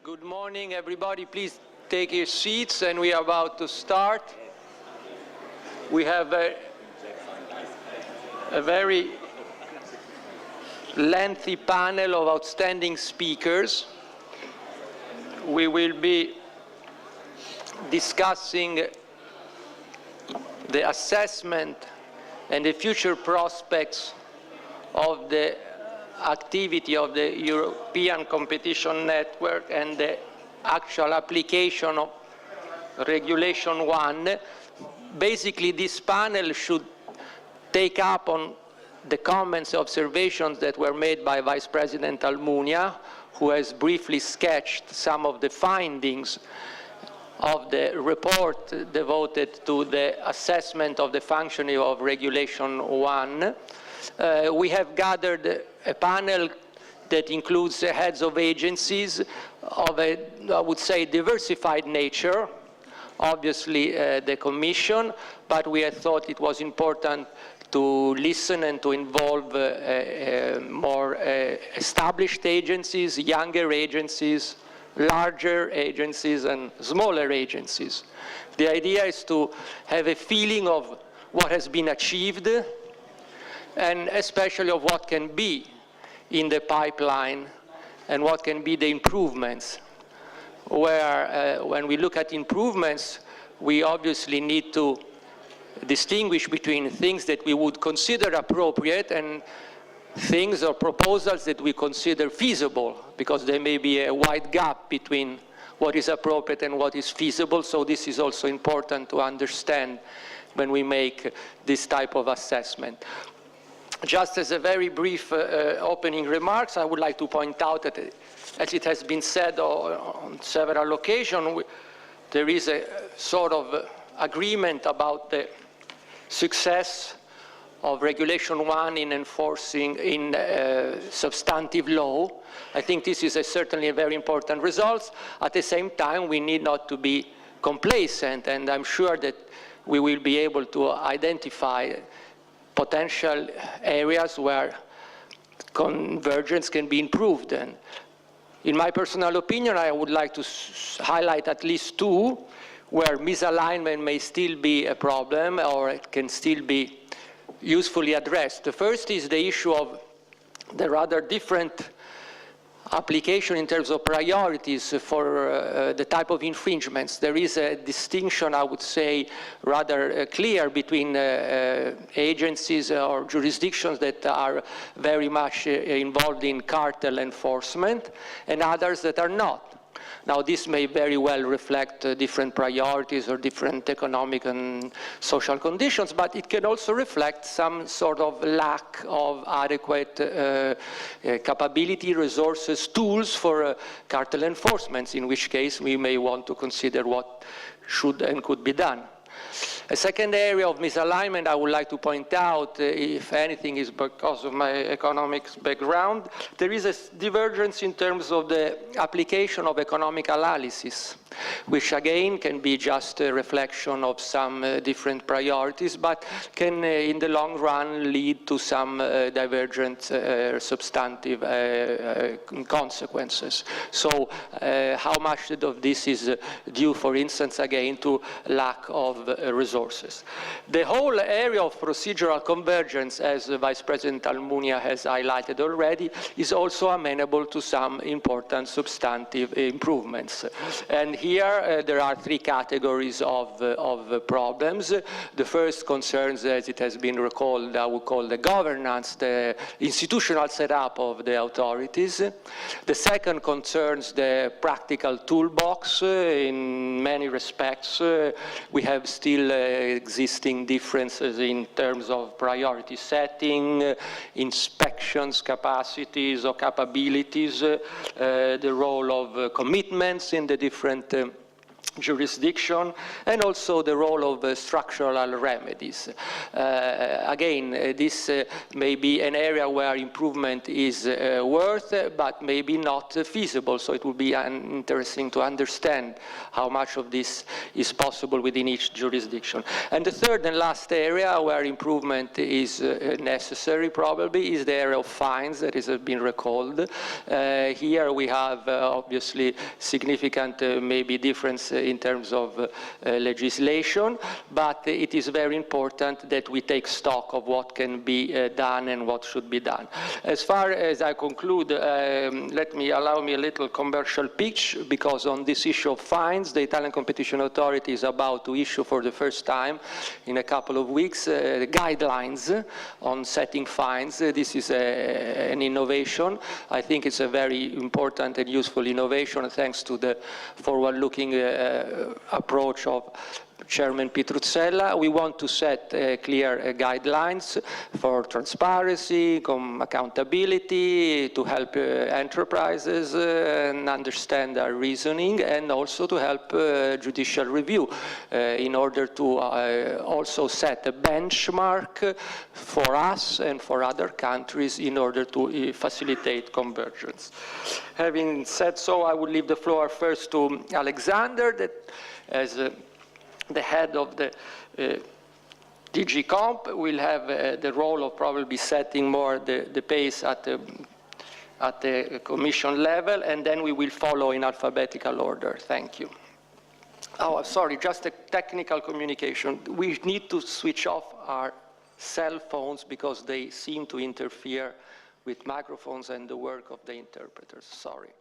Good morning, everybody. Please take your seats, and we are about to start. We have a very lengthy panel of outstanding speakers. We will be discussing the assessment and the future prospects of the activity of the European Competition Network and the actual application of Regulation 1. Basically, this panel should take up on the comments, observations that were made by Vice President Almunia, who has briefly sketched some of the findings of the report devoted to the assessment of the functioning of Regulation 1. We have gathered a panel that includes the heads of agencies of a, I would say, diversified nature. Obviously, the Commission, but we had thought it was important to listen and to involve more established agencies, younger agencies, larger agencies, and smaller agencies. The idea is to have a feeling of what has been achieved, and especially of what can be in the pipeline and what can be the improvements. Where when we look at improvements, we obviously need to distinguish between things that we would consider appropriate and things or proposals that we consider feasible, because there may be a wide gap between what is appropriate and what is feasible. So this is also important to understand when we make this type of assessment. Just as a very brief opening remarks, I would like to point out that, as it has been said on several occasions, there is a sort of agreement about the success of Regulation 1 in enforcing in substantive law. I think this is certainly a very important result. At the same time, we need not to be complacent, and I'm sure that we will be able to identify potential areas where convergence can be improved. And in my personal opinion, I would like to highlight at least two where misalignment may still be a problem or it can still be usefully addressed. The first is the issue of the rather different application in terms of priorities for the type of infringements. There is a distinction, I would say, rather clear between agencies or jurisdictions that are very much involved in cartel enforcement and others that are not. Now, this may very well reflect different priorities or different economic and social conditions, but it can also reflect some sort of lack of adequate capability, resources, tools for cartel enforcement, in which case we may want to consider what should and could be done. A second area of misalignment I would like to point out, if anything, is because of my economics background. There is a divergence in terms of the application of economic analysis, which again can be just a reflection of some different priorities, but can in the long run lead to some divergent substantive consequences. So how much of this is due, for instance, again, to lack of resources? The whole area of procedural convergence, as Vice President Almunia has highlighted already, is also amenable to some important substantive improvements. And here there are three categories of problems. The first concerns, as it has been recalled, I would call the governance, the institutional setup of the authorities. The second concerns the practical toolbox. In many respects, we have still existing differences in terms of priority setting, inspections, capacities or capabilities, the role of commitments in the different jurisdiction, and also the role of structural remedies. Again, this may be an area where improvement is worth, but maybe not feasible, so it would be interesting to understand how much of this is possible within each jurisdiction. And the third and last area where improvement is necessary probably is the area of fines that has been recalled. Here we have obviously significant maybe difference in terms of legislation, but it is very important that we take stock of what can be done and what should be done. As far as I conclude, allow me a little commercial pitch, because on this issue of fines, the Italian Competition Authority is about to issue for the first time in a couple of weeks guidelines on setting fines. This is an innovation. I think it's a very important and useful innovation thanks to the forward-looking approach of Chairman Pitruzzella. We want to set clear guidelines for transparency, accountability, to help enterprises and understand our reasoning, and also to help judicial review in order to also set a benchmark for us and for other countries in order to facilitate convergence. Having said so, I would leave the floor first to Alexander, that as the head of the DG Comp will have the role of probably setting more the pace at the Commission level, and then we will follow in alphabetical order. Thank you. Oh, sorry, just a technical communication. We need to switch off our cell phones because they seem to interfere with microphones and the work of the interpreters. Sorry.